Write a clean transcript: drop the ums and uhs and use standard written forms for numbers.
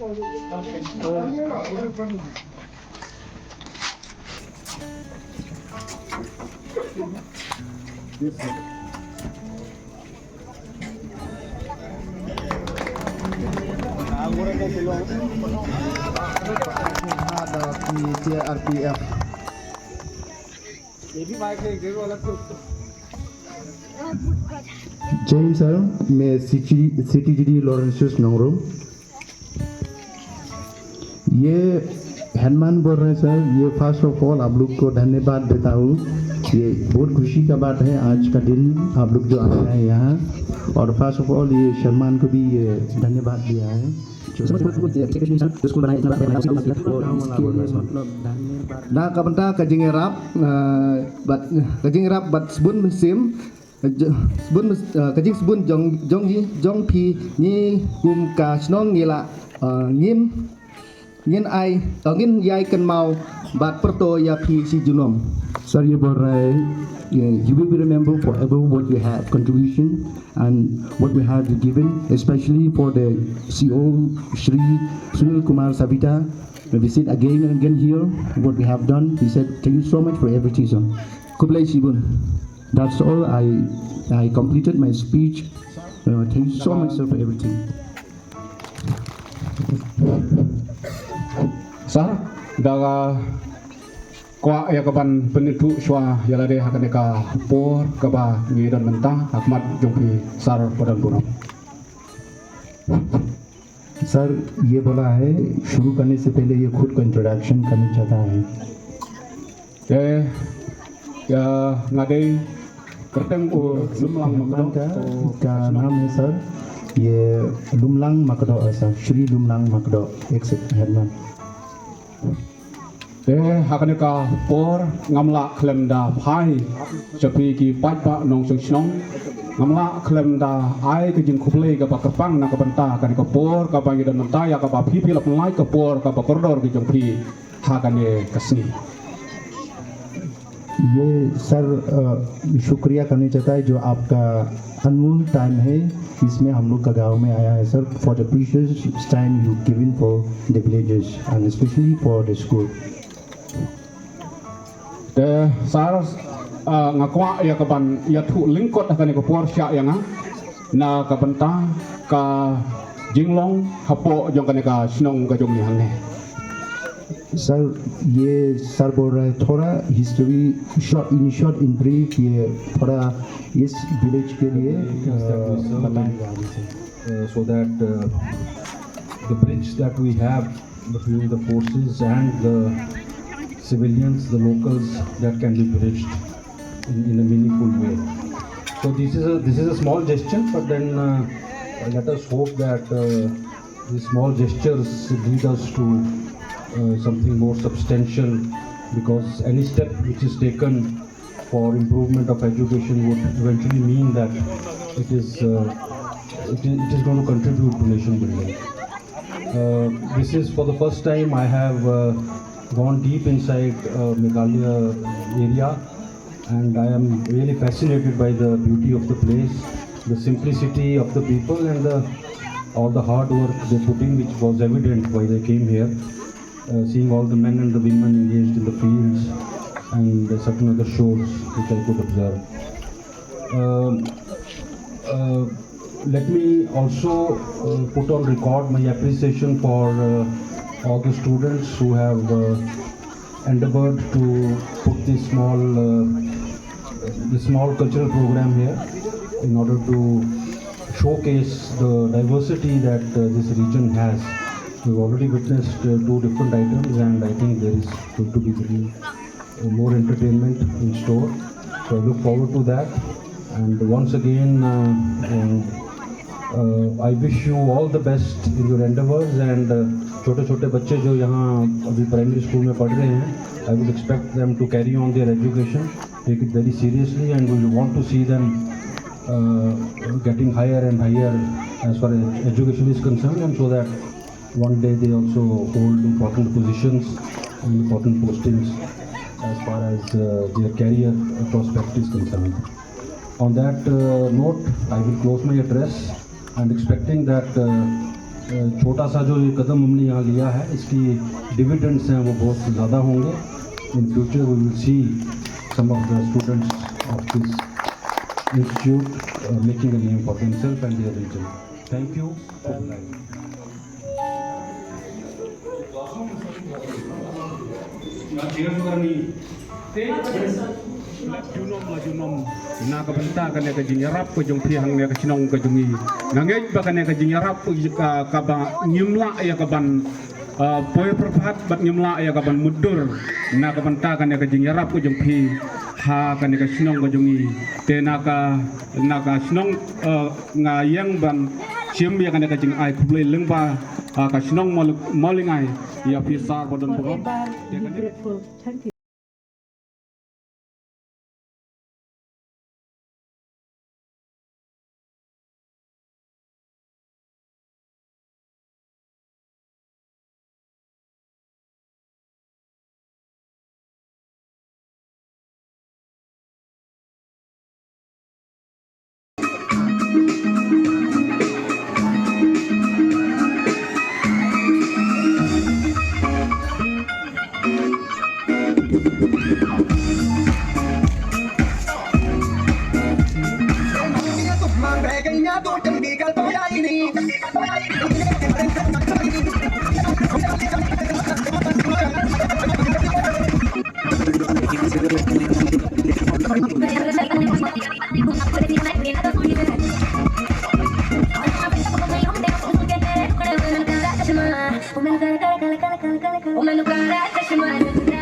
Crpf. James sir, मैं CTGD लॉरेंसिस नंगरो। ये हनुमान बोल रहे हैं सर, ये फर्स्ट ऑफ ऑल आप लोग को धन्यवाद देता हूँ। ये बहुत खुशी का बात है आज का दिन आप लोग जो आए हैं यहाँ, और फर्स्ट ऑफ ऑल ये शर्मान को भी धन्यवाद दिया है। ना कबंता कजिंगरap bat sebun mesim sebun kajing sebun jong pi ni kum ka snong ngila ngin ai ngin yai kan mau bat perto ya pi si junom. Sir, you will be remembered forever what you have contribution and what we have given, especially for the CO Shri.Sunil Kumar Savita. When we sit again and again here, what we have done, he said, thank you so much for everything, sir. Kublai Shibun. That's all. I completed my speech. Thank you so much, sir, for everything. Sir, daga kwa ya kaban penitu shwa yalade hakaneka por kaba ngidan mentah Ahmad Jongpi sar padan punam. Sir ये बोला है शुरू करने से पहले ये खुद को इंट्रोडक्शन करना चाहता है। या ngade kerteng lumlang makdo का नाम है सर, ये लुमलांग makdo सर, श्री लुमलांग makdo एक headman. hakaneka por ngamla klemda phai chapi ki patpa nong shnong ngamla klemda ai ke jin khuplei ka bakapang na ka banta kan ka por ka bangi dan menta ya ka ba phi phi lak lai ka por ka ba koridor ki jong phi hakane kasni। ये sir शुक्रिया करना चाहता है जो आपका अनमोल time है इसमें हम लोग का गांव में आया है sir, for the precious time you given for the villages and specially for the school. Sar ngakwa ya kaban ya thu lingkot akan ko por sya yang na ka banta ka jinglong hapo jong kan ka snong ka jong yang ne। Sir ये sir बोल रहा है थोड़ा history short in brief ये थोड़ा इस village के लिए बताएंगे so that the bridge that we have between the forces and the civilians, the locals, that can be bridged in a meaningful way. So this is a small gesture, but then let us hope that these small gestures lead us to something more substantial, because any step which is taken for improvement of education would eventually mean that it is going to contribute to nation building. This is for the first time I have gone deep inside Meghalaya area, and I am really fascinated by the beauty of the place, the simplicity of the people, and all the hard work they put in, which was evident while they came here. Seeing all the men and the women engaged in the fields and certain other shows which I could observe. Let me also put on record my appreciation for all the students who have endeavored to put this small cultural program here in order to showcase the diversity that this region has. We've already witnessed 2 different items, and I think there is going to be more entertainment in store. So I look forward to that. And once again, I wish you all the best in your endeavors. And छोटे बच्चे जो यहाँ अभी primary school में पढ़ रहे हैं, I would expect them to carry on their education, take it very seriously, and we want to see them getting higher and higher as far as education is concerned, and so that one day they also hold important positions and important postings as far as their career prospect is concerned. On that note, I will close my address and expecting that छोटा सा जो ये कदम हमने यहाँ लिया है, इसकी dividends हैं वो बहुत ज़्यादा होंगे. In future we will see some of the students of this institute making a name for themselves and their region. Thank you. Junom na ka banta ka ne ka jinyarap ko jong pihang ne ka sinong ka jungi nangej ba ka ne ka jinyarap ka ba nyumla ya ka ban poy perpat bat nyumla ya ka ban mudur na ka banta ka ne ka jinyarap ko jong pi ha ka ne ka sinong ka jungi te na ka sinong nga yang ban sim ya ka ne ka jing ai kublai lengba ka sinong Mawlingai ya pi sar bodon bodon. Beautiful. Thank you. Oh,